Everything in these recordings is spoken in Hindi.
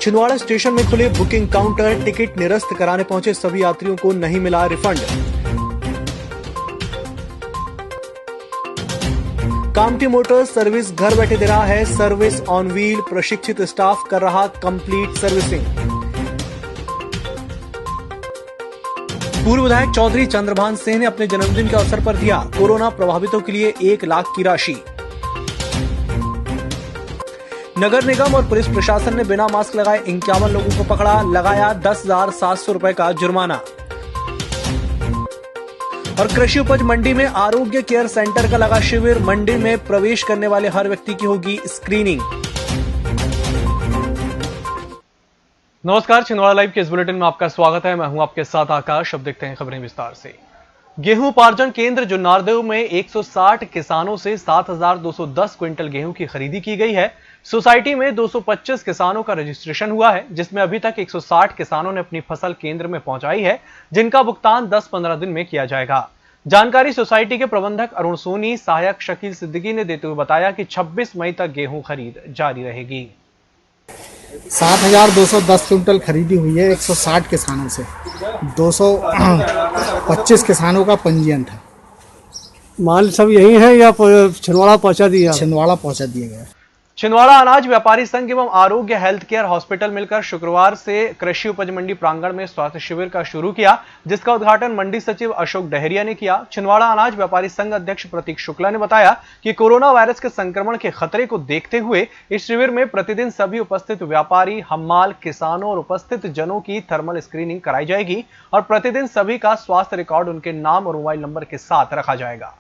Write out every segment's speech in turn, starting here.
छिंदवाड़ा स्टेशन में खुले बुकिंग काउंटर, टिकट निरस्त कराने पहुंचे सभी यात्रियों को नहीं मिला रिफंड। कामठी मोटर्स सर्विस घर बैठे दे रहा है सर्विस ऑन व्हील, प्रशिक्षित स्टाफ कर रहा कंप्लीट सर्विसिंग। पूर्व विधायक चौधरी चंद्रभान सिंह ने अपने जन्मदिन के अवसर पर दिया कोरोना प्रभावितों के लिए 1 लाख की राशि। नगर निगम और पुलिस प्रशासन ने बिना मास्क लगाए 51 लोगों को पकड़ा, लगाया 10,700 रुपए का जुर्माना। और कृषि उपज मंडी में आरोग्य केयर सेंटर का लगा शिविर, मंडी में प्रवेश करने वाले हर व्यक्ति की होगी स्क्रीनिंग। नमस्कार, छिंदवाड़ा लाइव के इस बुलेटिन में आपका स्वागत है। मैं हूं आपके साथ आकाश। अब देखते हैं खबरें विस्तार से। गेहूं उपार्जन केंद्र जुन्नारदेव में 160 किसानों से 7,210 क्विंटल गेहूं की खरीदी की गई है। सोसाइटी में 225 किसानों का रजिस्ट्रेशन हुआ है, जिसमें अभी तक 160 किसानों ने अपनी फसल केंद्र में पहुंचाई है, जिनका भुगतान 10-15 दिन में किया जाएगा। जानकारी सोसाइटी के प्रबंधक अरुण सोनी, सहायक शकील सिद्दीकी ने देते हुए बताया कि 26 मई तक गेहूं खरीद जारी रहेगी। 7,210 क्विंटल खरीदी हुई है 160 किसानों से। 225 किसानों का पंजीयन था। माल सब यही है या छिंदवाड़ा पहुंचा दिया? छिंदवाड़ा पहुंचा दिया गया। छिंदवाड़ा अनाज व्यापारी संघ एवं आरोग्य हेल्थ केयर हॉस्पिटल मिलकर शुक्रवार से कृषि उपज मंडी प्रांगण में स्वास्थ्य शिविर का शुरू किया, जिसका उद्घाटन मंडी सचिव अशोक डहरिया ने किया। छिंदवाड़ा अनाज व्यापारी संघ अध्यक्ष प्रतीक शुक्ला ने बताया कि कोरोना वायरस के संक्रमण के खतरे को देखते हुए इस शिविर में प्रतिदिन सभी उपस्थित व्यापारी, हम्माल, किसानों और उपस्थित जनों की थर्मल स्क्रीनिंग कराई जाएगी और प्रतिदिन सभी का स्वास्थ्य रिकॉर्ड उनके नाम और मोबाइल नंबर के साथ रखा जाएगा।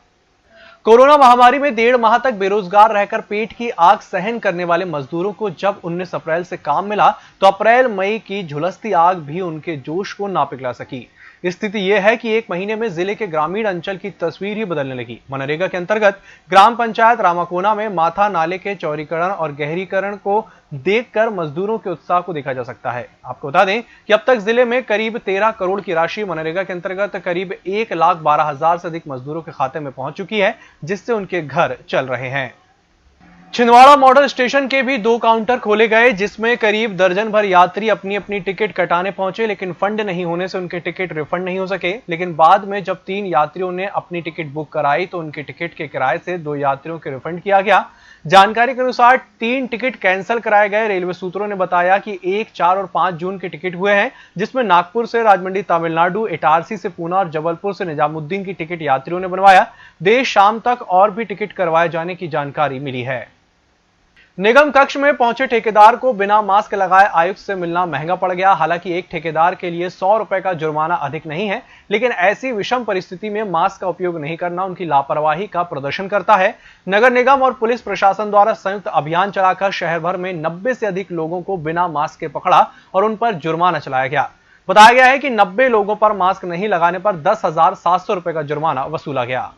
कोरोना महामारी में 1.5 माह तक बेरोजगार रहकर पेट की आग सहन करने वाले मजदूरों को जब 19 अप्रैल से काम मिला, तो अप्रैल मई की झुलसती आग भी उनके जोश को ना पिघला सकी। स्थिति यह है कि 1 महीने में जिले के ग्रामीण अंचल की तस्वीर ही बदलने लगी। मनरेगा के अंतर्गत ग्राम पंचायत रामाकोना में माथा नाले के चौड़ीकरण और गहरीकरण को देखकर मजदूरों के उत्साह को देखा जा सकता है। आपको बता दें कि अब तक जिले में करीब 13 करोड़ की राशि मनरेगा के अंतर्गत करीब 1,12,000 से अधिक मजदूरों के खाते में पहुंच चुकी है, जिससे उनके घर चल रहे हैं। छिंदवाड़ा मॉडल स्टेशन के भी 2 काउंटर खोले गए, जिसमें करीब दर्जन भर यात्री अपनी अपनी टिकट कटाने पहुंचे, लेकिन फंड नहीं होने से उनके टिकट रिफंड नहीं हो सके। लेकिन बाद में जब 3 यात्रियों ने अपनी टिकट बुक कराई, तो उनके टिकट के किराए से 2 यात्रियों के रिफंड किया गया। जानकारी के अनुसार 3 टिकट कैंसिल कराए गए। रेलवे सूत्रों ने बताया कि 1, 4 और 5 जून के टिकट हुए हैं, जिसमें नागपुर से राजमंडी तमिलनाडु, इटारसी से पूना और जबलपुर से निजामुद्दीन की टिकट यात्रियों ने बनवाया। देर शाम तक और भी टिकट करवाए जाने की जानकारी मिली है। निगम कक्ष में पहुंचे ठेकेदार को बिना मास्क लगाए आयुक्त से मिलना महंगा पड़ गया। हालांकि एक ठेकेदार के लिए 100 रुपए का जुर्माना अधिक नहीं है, लेकिन ऐसी विषम परिस्थिति में मास्क का उपयोग नहीं करना उनकी लापरवाही का प्रदर्शन करता है। नगर निगम और पुलिस प्रशासन द्वारा संयुक्त अभियान चलाकर शहर भर में 90 से अधिक लोगों को बिना मास्क के पकड़ा और उन पर जुर्माना चलाया गया। बताया गया है कि 90 लोगों पर मास्क नहीं लगाने पर 10,700 रुपए का जुर्माना वसूला गया।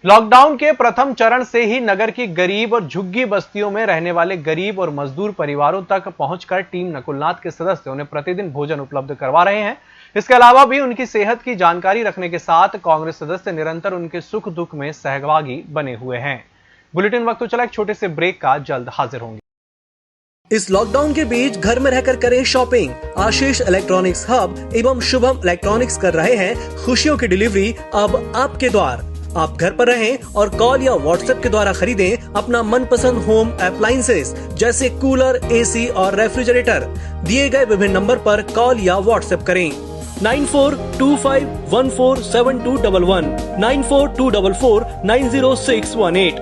लॉकडाउन के प्रथम चरण से ही नगर की गरीब और झुग्गी बस्तियों में रहने वाले गरीब और मजदूर परिवारों तक पहुंचकर टीम नकुलनाथ के सदस्य उन्हें प्रतिदिन भोजन उपलब्ध करवा रहे हैं। इसके अलावा भी उनकी सेहत की जानकारी रखने के साथ कांग्रेस सदस्य निरंतर उनके सुख दुख में सहभागी बने हुए हैं। बुलेटिन वक्त तो चला एक छोटे से ब्रेक का, जल्द हाजिर होंगे। इस लॉकडाउन के बीच घर में रहकर करें शॉपिंग। आशीष इलेक्ट्रॉनिक्स हब एवं शुभम इलेक्ट्रॉनिक्स कर रहे हैं खुशियों की डिलीवरी अब आपके द्वार। आप घर पर रहें और कॉल या व्हाट्सएप के द्वारा खरीदें अपना मनपसंद होम अप्लायंसेस जैसे कूलर, एसी और रेफ्रिजरेटर। दिए गए विभिन्न नंबर पर कॉल या व्हाट्सएप करें 9425147211, 9424490618,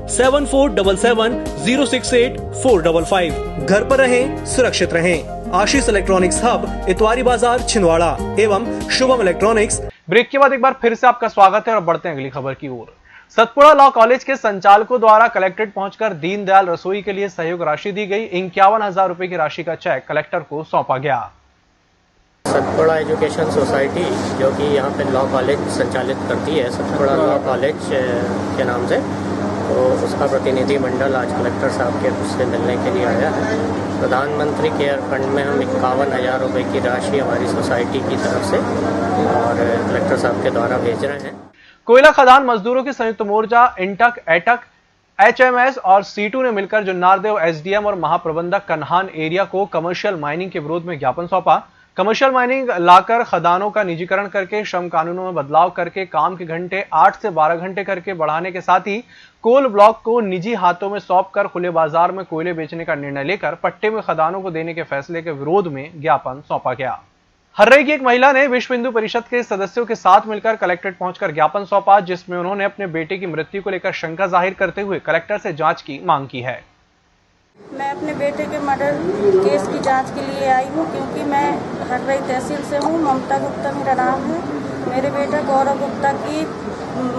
7477068455। घर पर रहें, सुरक्षित रहें। आशीष इलेक्ट्रॉनिक्स हब, इतवारी बाजार, छिंदवाड़ा एवं शुभम इलेक्ट्रॉनिक्स। ब्रेक के बाद एक बार फिर से आपका स्वागत है और बढ़ते हैं अगली खबर की ओर। सतपुड़ा लॉ कॉलेज के संचालकों द्वारा कलेक्ट्रेट पहुंचकर दीनदयाल रसोई के लिए सहयोग राशि दी गई। 51,000 रुपए की राशि का चेक कलेक्टर को सौंपा गया। सतपुड़ा एजुकेशन सोसाइटी, जो कि यहाँ पे लॉ कॉलेज संचालित करती है, सतपुड़ा लॉ कॉलेज के नाम से, तो उसका प्रतिनिधिमंडल आज कलेक्टर साहब के उससे मिलने के लिए आया है। प्रधानमंत्री केयर फंड में हम 51,000 रुपये की राशि हमारी सोसाइटी की तरफ से और कलेक्टर साहब के द्वारा भेज रहे हैं। कोयला खदान मजदूरों की संयुक्त मोर्चा इंटक एटक HMS और C2 ने मिलकर जुन्नारदेव SDM और महाप्रबंधक कन्हान एरिया को कमर्शियल माइनिंग के विरोध में ज्ञापन सौंपा। कमर्शियल माइनिंग लाकर खदानों का निजीकरण करके श्रम कानूनों में बदलाव करके काम के घंटे 8 से 12 घंटे करके बढ़ाने के साथ ही कोल ब्लॉक को निजी हाथों में सौंपकर खुले बाजार में कोयले बेचने का निर्णय लेकर पट्टे में खदानों को देने के फैसले के विरोध में ज्ञापन सौंपा गया। हर्रई की एक महिला ने विश्व हिंदू परिषद के सदस्यों के साथ मिलकर कलेक्ट्रेट पहुंचकर ज्ञापन सौंपा, जिसमें उन्होंने अपने बेटे की मृत्यु को लेकर शंका जाहिर करते हुए कलेक्टर से जांच की मांग की है। मैं अपने बेटे के मर्डर केस की जांच के लिए आई हूं, क्योंकि मैं हर्रई तहसील से हूं। ममता गुप्ता मेरा नाम है। मेरे बेटा गौरव गुप्ता की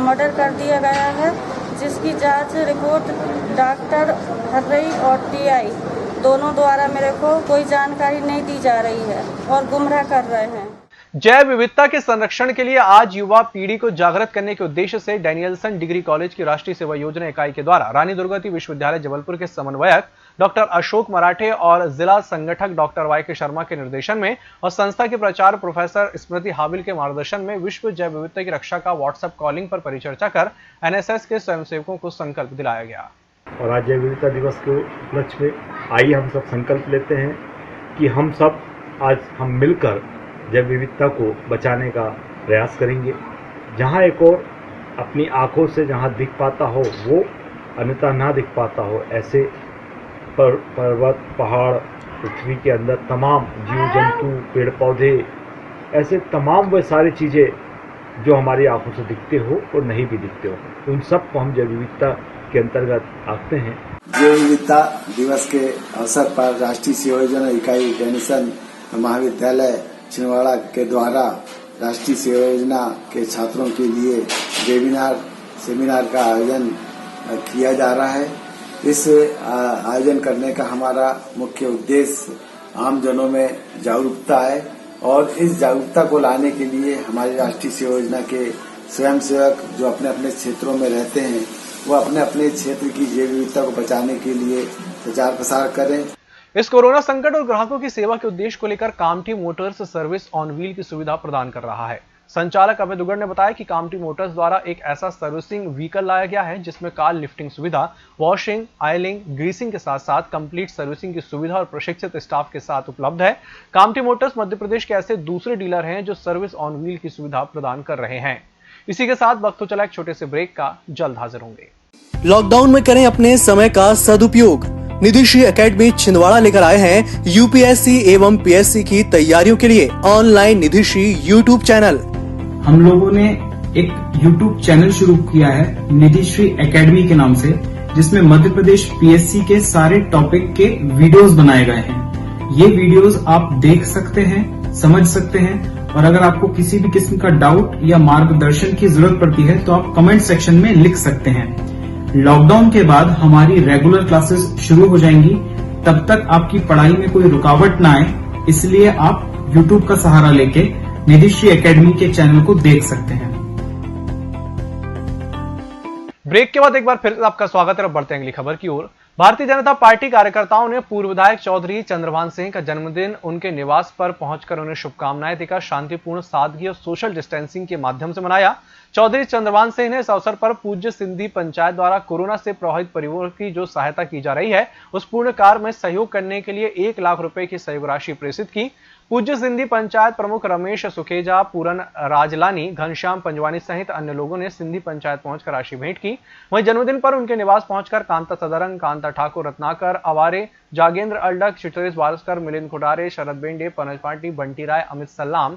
मर्डर कर दिया गया है, जिसकी जांच रिपोर्ट डॉक्टर हर्रई और TI दोनों द्वारा मेरे को कोई जानकारी नहीं दी जा रही है और गुमराह कर रहे हैं। जैव विविधता के संरक्षण के लिए आज युवा पीढ़ी को जागृत करने के उद्देश्य से डैनियलसन डिग्री कॉलेज की राष्ट्रीय सेवा योजना इकाई के द्वारा रानी दुर्गावती विश्वविद्यालय जबलपुर के समन्वयक डॉक्टर अशोक मराठे और जिला संगठक डॉक्टर YK शर्मा के निर्देशन में और संस्था के प्राचार्य प्रोफेसर स्मृति हाबिल के मार्गदर्शन में विश्व जैव विविधता की रक्षा का व्हाट्सएप कॉलिंग पर परिचर्चा कर NSS के स्वयंसेवकों को संकल्प दिलाया गया। और आज जैव विविधता दिवस के उपलक्ष्य में आइए हम सब संकल्प लेते हैं कि हम सब आज हम मिलकर जैव विविधता को बचाने का प्रयास करेंगे। जहाँ एक और अपनी आंखों से जहाँ दिख पाता हो वो अन्यथा ना दिख पाता हो, ऐसे पर्वत पहाड़ पृथ्वी के अंदर तमाम जीव जंतु पेड़ पौधे, ऐसे तमाम वे सारी चीज़ें जो हमारी आंखों से दिखते हो और नहीं भी दिखते हो, उन सब को हम जैव विविधता के अंतर्गत आते हैं। जैव विविधता दिवस के अवसर पर राष्ट्रीय सेवा योजना इकाई डैनियलसन महाविद्यालय छिंदवाड़ा के द्वारा राष्ट्रीय सेवा योजना के छात्रों के लिए सेमिनार का आयोजन किया जा रहा है। इस आयोजन करने का हमारा मुख्य उद्देश्य आम जनों में जागरूकता है और इस जागरूकता को लाने के लिए हमारी राष्ट्रीय सेवा योजना के स्वयंसेवक जो अपने अपने क्षेत्रों में रहते हैं वो अपने अपने क्षेत्र की जैव विविधता को बचाने के लिए प्रचार प्रसार करें। इस कोरोना संकट और ग्राहकों की सेवा के उद्देश्य को लेकर Kamthi Motors service on wheel की सुविधा प्रदान कर रहा है। संचालक अभय दुग्गड़ ने बताया कि कामठी मोटर्स द्वारा एक ऐसा सर्विसिंग व्हीकल लाया गया है जिसमें कार लिफ्टिंग सुविधा, वॉशिंग, ऑयलिंग, ग्रीसिंग के साथ साथ कंप्लीट सर्विसिंग की सुविधा और प्रशिक्षित स्टाफ के साथ उपलब्ध है। कामठी मोटर्स मध्य प्रदेश के ऐसे दूसरे डीलर हैं जो सर्विस ऑन व्हील की सुविधा प्रदान कर रहे हैं। इसी के साथ वक्त तो चला एक छोटे से ब्रेक का, जल्द हाजिर होंगे। लॉकडाउन में करें अपने समय का सदुपयोग। निधिश्री एकेडमी छिंदवाड़ा लेकर आए हैं UPSC एवं PSC की तैयारियों के लिए ऑनलाइन निधिश्री YouTube चैनल। हम लोगों ने एक YouTube चैनल शुरू किया है निधिश्री एकेडमी के नाम से, जिसमें मध्य प्रदेश PSC के सारे टॉपिक के वीडियोस बनाए गए हैं। ये वीडियोस आप देख सकते हैं, समझ सकते हैं, और अगर आपको किसी भी किस्म का डाउट या मार्गदर्शन की जरूरत पड़ती है तो आप कमेंट सेक्शन में लिख सकते हैं। लॉकडाउन के बाद हमारी रेगुलर क्लासेस शुरू हो जाएंगी, तब तक आपकी पढ़ाई में कोई रुकावट ना आए, इसलिए आप YouTube का सहारा लेके निधिश्री एकेडमी के चैनल को देख सकते हैं। ब्रेक के बाद एक बार फिर आपका स्वागत है। अब बढ़ते हैं अगली खबर की ओर। भारतीय जनता पार्टी कार्यकर्ताओं ने पूर्व विधायक चौधरी चंद्रभान सिंह का जन्मदिन उनके निवास पर पहुंचकर उन्हें शुभकामनाएं देकर शांतिपूर्ण, सादगी और सोशल डिस्टेंसिंग के माध्यम से मनाया। चौधरी चंद्रभान सिंह ने इस अवसर पर पूज्य सिंधी पंचायत द्वारा कोरोना से प्रभावित परिवारों की जो सहायता की जा रही है उस पूर्ण कार्य में सहयोग करने के लिए 1 लाख रुपए की सहयोग राशि प्रेषित की। पूज्य सिंधी पंचायत प्रमुख रमेश सुखेजा, पूरन राजलानी, घनश्याम पंजवानी सहित अन्य लोगों ने सिंधी पंचायत पहुंचकर राशि भेंट की। वहीं जन्मदिन पर उनके निवास पहुंचकर कांता सदरंग, कांता ठाकुर, रत्नाकर अवारे, जागेंद्र अल्डक, चित्रेश बारस्कर, मिलिंद खुटारे, शरद बेंडे, पनज पाटी, बंटी राय, अमित सल्लाम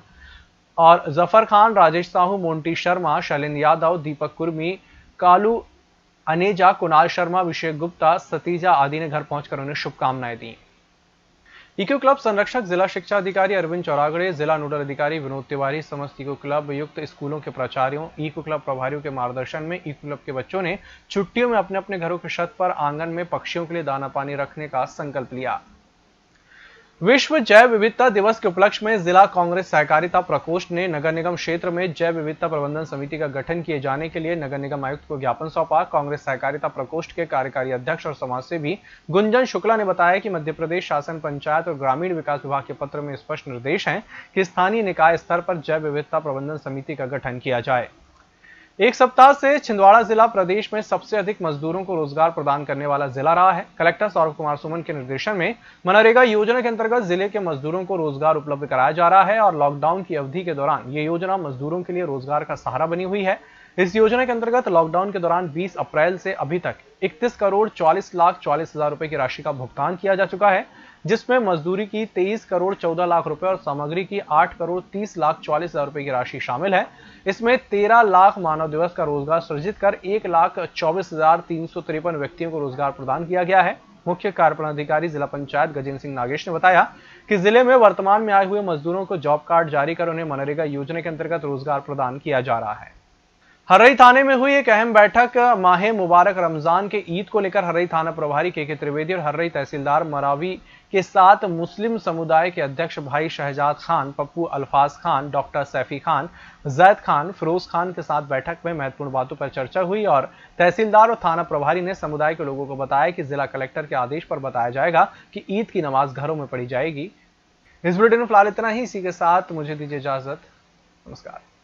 और जफर खान, राजेश साहू, मोंटी शर्मा, शैलेंद्र यादव, दीपक कुर्मी, कालू अनेजा, कुणाल शर्मा, अभिषेक गुप्ता, सतीजा आदि ने घर पहुंचकर उन्हें शुभकामनाएं दी। इको क्लब संरक्षक जिला शिक्षा अधिकारी अरविंद चौरागड़े, जिला नोडल अधिकारी विनोद तिवारी, समस्त इको क्लब युक्त स्कूलों के प्राचार्यों, इको क्लब प्रभारियों के मार्गदर्शन में इको क्लब के बच्चों ने छुट्टियों में अपने अपने घरों की छत पर आंगन में पक्षियों के लिए दाना पानी रखने का संकल्प लिया। विश्व जैव विविधता दिवस के उपलक्ष्य में जिला कांग्रेस सहकारिता प्रकोष्ठ ने नगर निगम क्षेत्र में जैव विविधता प्रबंधन समिति का गठन किए जाने के लिए नगर निगम आयुक्त को ज्ञापन सौंपा। कांग्रेस सहकारिता प्रकोष्ठ के कार्यकारी अध्यक्ष और समाजसेवी गुंजन शुक्ला ने बताया कि मध्य प्रदेश शासन, पंचायत और ग्रामीण विकास विभाग के पत्र में स्पष्ट निर्देश हैं कि स्थानीय निकाय स्तर पर जैव विविधता प्रबंधन समिति का गठन किया जाए। एक सप्ताह से छिंदवाड़ा जिला प्रदेश में सबसे अधिक मजदूरों को रोजगार प्रदान करने वाला जिला रहा है। कलेक्टर सौरभ कुमार सुमन के निर्देशन में मनरेगा योजना के अंतर्गत जिले के मजदूरों को रोजगार उपलब्ध कराया जा रहा है और लॉकडाउन की अवधि के दौरान ये योजना मजदूरों के लिए रोजगार का सहारा बनी हुई है। इस योजना के अंतर्गत लॉकडाउन के दौरान 20 अप्रैल से अभी तक 31,40,40,000 रुपए की राशि का भुगतान किया जा चुका है, जिसमें मजदूरी की 23,14,00,000 रुपए और सामग्री की 8,30,40,000 रुपए की राशि शामिल है। इसमें 13 लाख मानव दिवस का रोजगार सृजित कर 1,24,353 व्यक्तियों को रोजगार प्रदान किया गया है। मुख्य कार्यपालन अधिकारी जिला पंचायत गजेंद्र सिंह नागेश ने बताया कि जिले में वर्तमान में आए हुए मजदूरों को जॉब कार्ड जारी कर उन्हें मनरेगा योजना के अंतर्गत रोजगार प्रदान किया जा रहा है। हर्रई थाने में हुई एक अहम बैठक माहे मुबारक रमजान के ईद को लेकर हर्रई थाना प्रभारी के त्रिवेदी और हर्रई तहसीलदार मरावी के साथ मुस्लिम समुदाय के अध्यक्ष भाई शहजाद खान, पप्पू अल्फाज खान, डॉक्टर सैफी खान, जैद खान, फिरोज खान के साथ बैठक में महत्वपूर्ण बातों पर चर्चा हुई और तहसीलदार और थाना प्रभारी ने समुदाय के लोगों को बताया कि जिला कलेक्टर के आदेश पर बताया जाएगा कि ईद की नमाज घरों में पढ़ी जाएगी। इस बुलेटिन में फिलहाल इतना ही। इसी के साथ मुझे दीजिए इजाजत। नमस्कार।